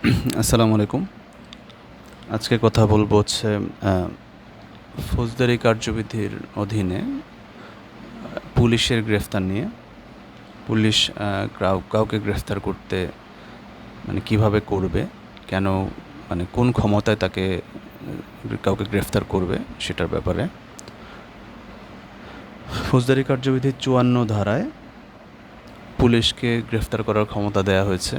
আসসালামু আলাইকুম। আজকে কথা বলবো হচ্ছে ফৌজদারি কার্যবিধির অধীনে পুলিশের গ্রেফতার নিয়ে। পুলিশ কাউকে গ্রেফতার করতে মানে কিভাবে করবে, কেন, মানে কোন ক্ষমতায় তাকে কাউকে গ্রেফতার করবে সেটার ব্যাপারে। ফৌজদারি কার্যবিধির ৫৪ ধারায় পুলিশকে গ্রেফতার করার ক্ষমতা দেওয়া হয়েছে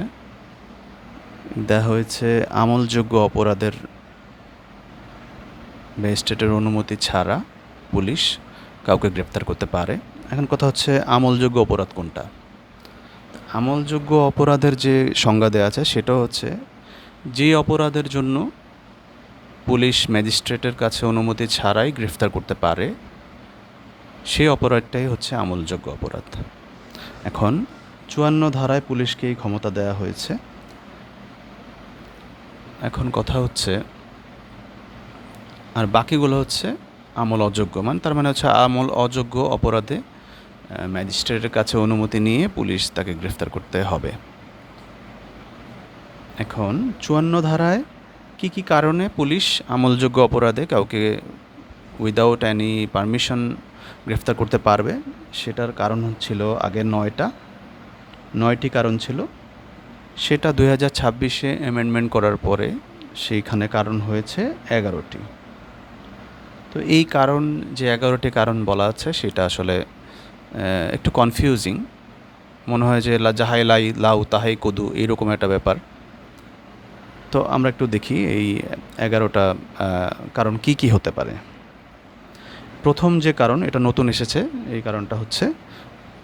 আমলযোগ্য অপরাধের ম্যাজিস্ট্রেটের অনুমতি ছাড়া পুলিশ কাউকে গ্রেপ্তার করতে পারে। এখন কথা হচ্ছে আমলযোগ্য অপরাধ কোনটা। আমলযোগ্য অপরাধের যে সংজ্ঞা দেওয়া আছে সেটা হচ্ছে যে অপরাধের জন্য পুলিশ ম্যাজিস্ট্রেটের কাছে অনুমতি ছাড়াই গ্রেফতার করতে পারে, সেই অপরাধটাই হচ্ছে আমলযোগ্য অপরাধ। এখন ৫৪ ধারায় পুলিশকে এই ক্ষমতা দেওয়া হয়েছে। এখন কথা হচ্ছে আর বাকিগুলো হচ্ছে আমল অযোগ্য, তার মানে হচ্ছে আমল অযোগ্য অপরাধে ম্যাজিস্ট্রেটের কাছে অনুমতি নিয়ে পুলিশ তাকে গ্রেফতার করতে হবে। এখন ৫৪ ধারায় কি কি কারণে পুলিশ আমলযোগ্য অপরাধে কাউকে উইদাউট এনি পারমিশন গ্রেফতার করতে পারবে, সেটার কারণ ছিল আগে ৯টি কারণ ছিল। সেটা ২০২৬-এ অ্যামেন্ডমেন্ট করার পরে সেইখানে কারণ হয়েছে ১১টি। তো এই কারণ যে ১১টি কারণ বলা আছে সেটা আসলে একটু কনফিউজিং মনে হয়, যে যাহাই লাই লাউ তাহাই কদু এইরকম একটা ব্যাপার। তো আমরা একটু দেখি এই ১১টা কারণ কি কি হতে পারে। প্রথম যে কারণ, এটা নতুন এসেছে, এই কারণটা হচ্ছে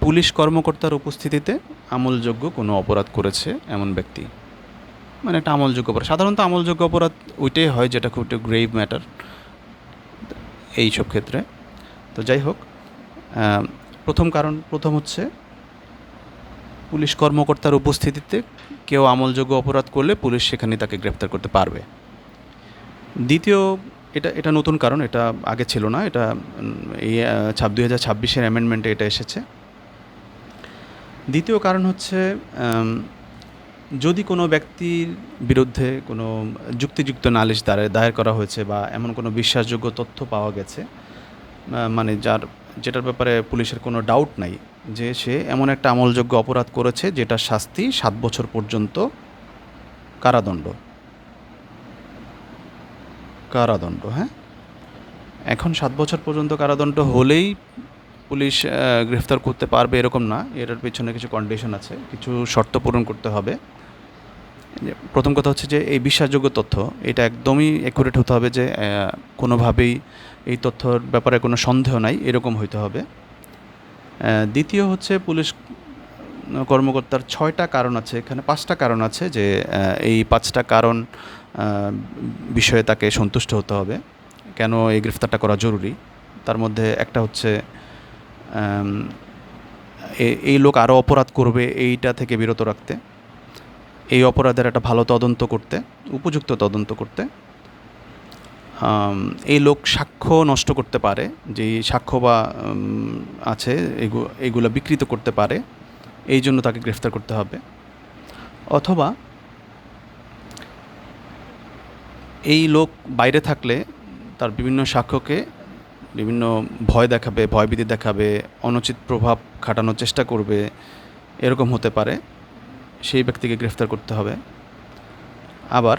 পুলিশ কর্মকর্তার উপস্থিতিতে আমলযোগ্য কোনো অপরাধ করেছে এমন ব্যক্তি, মানে একটা আমলযোগ্য অপরাধ। সাধারণত আমলযোগ্য অপরাধ ওইটাই হয় যেটা খুব একটু গ্রেভ ম্যাটার এইসব ক্ষেত্রে। তো যাই হোক, প্রথম হচ্ছে পুলিশ কর্মকর্তার উপস্থিতিতে কেউ আমলযোগ্য অপরাধ করলে পুলিশ সেখানে তাকে গ্রেপ্তার করতে পারবে। দ্বিতীয়, এটা নতুন কারণ, এটা আগে ছিল না, এটা এই ২০২৬-এর অ্যামেন্ডমেন্টে এটা এসেছে। দ্বিতীয় কারণ হচ্ছে যদি কোনো ব্যক্তির বিরুদ্ধে কোনো যুক্তিযুক্ত নালিশ দায়ের করা হয়েছে বা এমন কোনো বিশ্বাসযোগ্য তথ্য পাওয়া গেছে, মানে যেটার ব্যাপারে পুলিশের কোনো ডাউট নাই যে সে এমন একটা আমলযোগ্য অপরাধ করেছে যেটার শাস্তি ৭ বছর পর্যন্ত কারাদণ্ড। হ্যাঁ, এখন ৭ বছর পর্যন্ত কারাদণ্ড হলেই পুলিশ গ্রেফতার করতে পারবে এরকম না, এটার পেছনে কিছু কন্ডিশন আছে, কিছু শর্ত পূরণ করতে হবে। প্রথম কথা হচ্ছে যে এই বিশ্বাসযোগ্য তথ্য এটা একদমই অ্যাকুরেট হতে হবে, যে কোনোভাবেই এই তথ্যর ব্যাপারে কোনো সন্দেহ নাই এরকম হইতে হবে। দ্বিতীয় হচ্ছে পুলিশ কর্মকর্তার ৬টা কারণ আছে, এখানে ৫টা কারণ আছে, যে এই ৫টা কারণ বিষয়ে তাকে সন্তুষ্ট হতে হবে কেন এই গ্রেফতারটা করা জরুরি। তার মধ্যে একটা হচ্ছে এই লোক আরও অপরাধ করবে এইটা থেকে বিরত রাখতে, এই অপরাধের একটা ভালো তদন্ত করতে, উপযুক্ত তদন্ত করতে। এই লোক সাক্ষ্য নষ্ট করতে পারে, যেই সাক্ষ্য বা আছে এগুলো বিকৃত করতে পারে, এই জন্য তাকে গ্রেফতার করতে হবে। অথবা এই লোক বাইরে থাকলে তার বিভিন্ন সাক্ষ্যকে বিভিন্ন ভয়ভীতি দেখাবে, অনুচিত প্রভাব খাটানোর চেষ্টা করবে, এরকম হতে পারে, সেই ব্যক্তিকে গ্রেফতার করতে হবে। আবার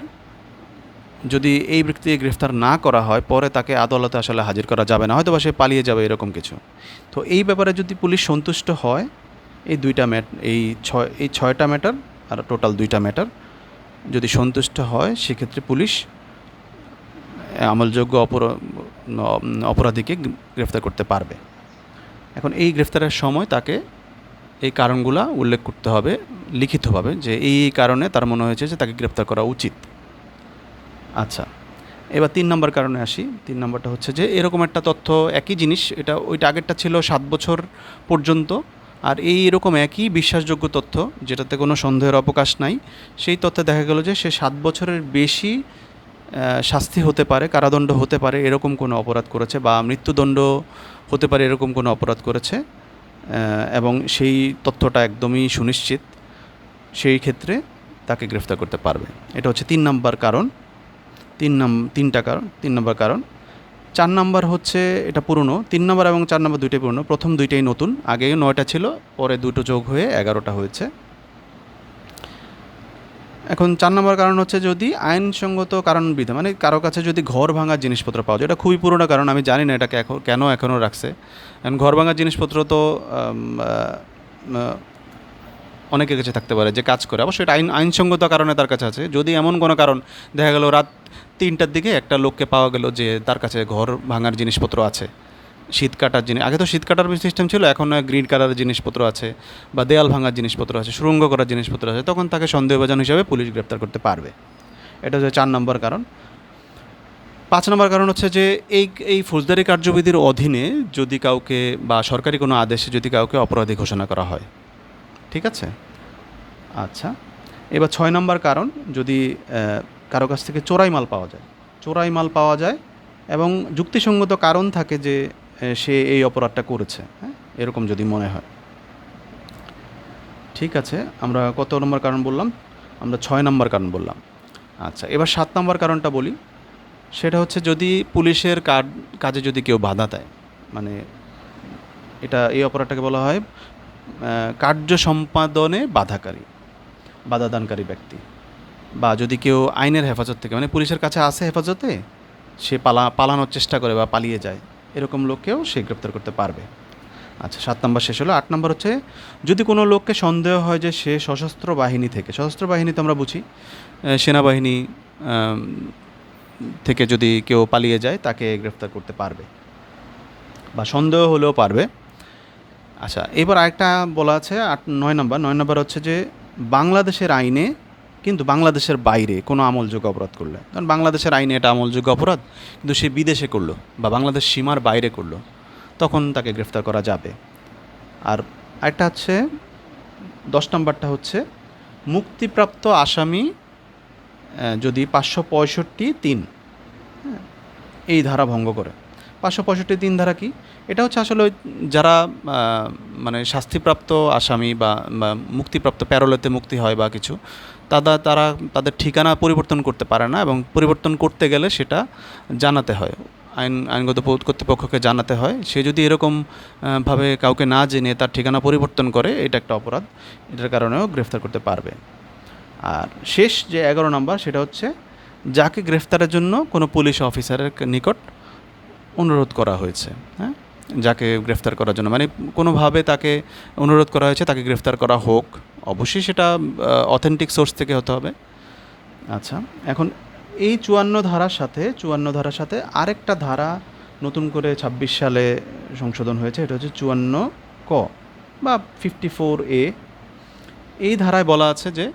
যদি এই ব্যক্তিকে গ্রেফতার না করা হয়, পরে তাকে আদালতে আসলে হাজির করা যাবে না, হয়তো বা সে পালিয়ে যাবে, এরকম কিছু। তো এই ব্যাপারে যদি পুলিশ সন্তুষ্ট হয়, এই ৬টা ম্যাটার আর টোটাল 2টা ম্যাটার যদি সন্তুষ্ট হয়, সেক্ষেত্রে পুলিশ আমলযোগ্য অপরাধীকে গ্রেফতার করতে পারবে। এখন এই গ্রেফতারের সময় তাকে এই কারণগুলো উল্লেখ করতে হবে লিখিতভাবে, যে এই কারণে তার মনে হয়েছে যে তাকে গ্রেফতার করা উচিত। আচ্ছা, এবার ৩ নম্বর কারণে আসি। ৩ নম্বরটা হচ্ছে যে এরকম একটা তথ্য, একই জিনিস, ওইটা আগেরটা ছিল ৭ বছর পর্যন্ত, আর এরকম একই বিশ্বাসযোগ্য তথ্য যেটাতে কোনো সন্দেহের অবকাশ নাই, সেই তথ্যে দেখা গেল যে সে ৭ বছরের বেশি শাস্তি হতে পারে, কারাদণ্ড হতে পারে এরকম কোনো অপরাধ করেছে, বা মৃত্যুদণ্ড হতে পারে এরকম কোনো অপরাধ করেছে, এবং সেই তথ্যটা একদমই সুনিশ্চিত, সেই ক্ষেত্রে তাকে গ্রেফতার করতে পারবে। এটা হচ্ছে 3 নম্বর কারণ। 3 নম্বর কারণ। 4 নম্বর হচ্ছে এটা পুরনো। 3 নম্বর এবং 4 নম্বর দুইটাই পুরনো, প্রথম দুইটাই নতুন। আগে 9টা ছিল, পরে দুটো যোগ হয়ে 11টা হয়েছে। এখন 4 নম্বর কারণ হচ্ছে যদি আইনসঙ্গত কারণ বিধা, মানে কারো কাছে যদি ঘর ভাঙার জিনিসপত্র পাওয়া যায়। এটা খুবই পুরোনো কারণ, আমি জানি না এটাকে কেন এখনও রাখছে। কারণ ঘর ভাঙার জিনিসপত্র তো অনেকের কাছে থাকতে পারে যে কাজ করে, অবশ্যই এটা আইনসঙ্গত কারণে তার কাছে আছে। যদি এমন কোনো কারণ দেখা গেল রাত 3টার দিকে একটা লোককে পাওয়া গেল যে তার কাছে ঘর ভাঙার জিনিসপত্র আছে, শীত কাটার জিনিস, আগে তো শীত কাটার সিস্টেম ছিল, এখন গ্রিড কাটার জিনিসপত্র আছে, বা দেয়াল ভাঙার জিনিসপত্র আছে, সুড়ঙ্গ করার জিনিসপত্র আছে, তখন তাকে সন্দেহভাজন হিসাবে পুলিশ গ্রেপ্তার করতে পারবে। এটা হচ্ছে 4 নম্বর কারণ। 5 নম্বর কারণ হচ্ছে যে এই ফৌজদারি কার্যবিধির অধীনে যদি কাউকে বা সরকারি কোনো আদেশে যদি কাউকে অপরাধী ঘোষণা করা হয়। ঠিক আছে? আচ্ছা, এবার 6 নম্বর কারণ, যদি কারো কাছ থেকে চোরাই মাল পাওয়া যায় এবং যুক্তিসঙ্গত কারণ থাকে যে সে এই অপরাধটা করেছে, হ্যাঁ, এরকম যদি মনে হয়। ঠিক আছে, আমরা কত নম্বর কারণ বললাম? আমরা 6 নম্বর কারণ বললাম। আচ্ছা, এবার 7 নম্বর কারণটা বলি। সেটা হচ্ছে যদি পুলিশের কাজে যদি কেউ বাধা দেয়, মানে এই অপরাধটাকে বলা হয় কার্য সম্পাদনে বাধাদানকারী ব্যক্তি, বা যদি কেউ আইনের হেফাজত থেকে, মানে পুলিশের কাছে আসে হেফাজতে, সে পালানোর চেষ্টা করে বা পালিয়ে যায়, এরকম লোককেও সে গ্রেপ্তার করতে পারবে। আচ্ছা, 7 নম্বর শেষ হলো। 8 নম্বর হচ্ছে যদি কোনো লোককে সন্দেহ হয় যে সে সশস্ত্র বাহিনী তো আমরা বুঝি সেনাবাহিনী থেকে যদি কেউ পালিয়ে যায় তাকে গ্রেফতার করতে পারবে, বা সন্দেহ হলেও পারবে। আচ্ছা, এবার আরেকটা বলা আছে 9 নম্বর হচ্ছে যে বাংলাদেশের আইনে কিন্তু বাংলাদেশের বাইরে কোনো আমলযোগ্য অপরাধ করলে, কারণ বাংলাদেশের আইনে এটা আমলযোগ্য অপরাধ, কিন্তু সে বিদেশে করলো বা বাংলাদেশ সীমার বাইরে করলো, তখন তাকে গ্রেফতার করা যাবে। আর আরেকটা হচ্ছে 10 নম্বরটা হচ্ছে মুক্তিপ্রাপ্ত আসামি যদি 565(3) এই ধারা ভঙ্গ করে। 565(3) ধারা কি? এটা হচ্ছে আসলে যারা মানে শাস্তিপ্রাপ্ত আসামি বা মুক্তিপ্রাপ্ত, প্যারোলেতে মুক্তি হয় বা কিছু, তারা তাদের ঠিকানা পরিবর্তন করতে পারে না, এবং পরিবর্তন করতে গেলে সেটা জানাতে হয়, আইনগত কর্তৃপক্ষকে জানাতে হয়। সে যদি এরকম ভাবে কাউকে না জেনে তার ঠিকানা পরিবর্তন করে, এটা একটা অপরাধ, এটার কারণেও গ্রেফতার করতে পারবে। আর শেষ যে 11 নম্বর, সেটা হচ্ছে যাকে গ্রেফতারের জন্য কোনো পুলিশ অফিসারের নিকট অনুরোধ করা হয়েছে, হ্যাঁ, যাকে গ্রেফতার করার জন্য, মানে কোনোভাবে তাকে অনুরোধ করা হয়েছে তাকে গ্রেফতার করা হোক, অবশ্যই সেটা অথেন্টিক সোর্স থেকে হতে হবে। আচ্ছা, এখন এই 54 ধারার সাথে আরেকটা ধারা নতুন করে 26 সালে সংশোধন হয়েছে, এটা হচ্ছে 54(ক) বা 54(a). এই ধারায় বলা আছে যে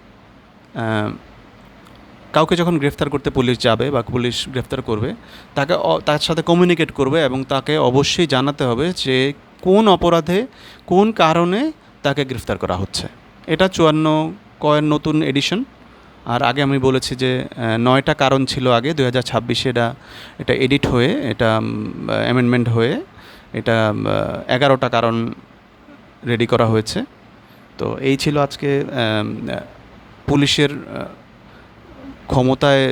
কাউকে যখন গ্রেফতার করতে পুলিশ যাবে বা পুলিশ গ্রেফতার করবে, তার সাথে কমিউনিকেট করবে এবং তাকে অবশ্যই জানাতে হবে যে কোন অপরাধে কোন কারণে তাকে গ্রেফতার করা হচ্ছে। এটা 54(ক) এর নতুন এডিশন। আর আগে আমি বলেছি যে 9টা কারণ ছিল আগে, 2026-এ এটা এডিট হয়ে, এটা অ্যামেন্ডমেন্ট হয়ে এটা 11টা কারণ রেডি করা হয়েছে। তো এই ছিল আজকে পুলিশের ক্ষমতায়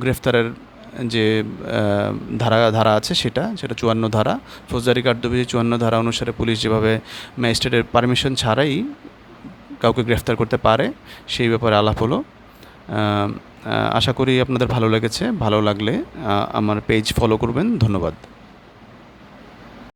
গ্রেফতারের যে ধারা আছে সেটা 54 ধারা, ফৌজদারি কার্যবিধি 54 ধারা অনুসারে পুলিশ যেভাবে ম্যাজিস্ট্রেটের পারমিশন ছাড়াই কাউকে গ্রেফতার করতে পারে, সেই ব্যাপারে আলাপ হলো। আশা করি আপনাদের ভালো লেগেছে। ভালো লাগলে আমার পেজ ফলো করবেন। ধন্যবাদ।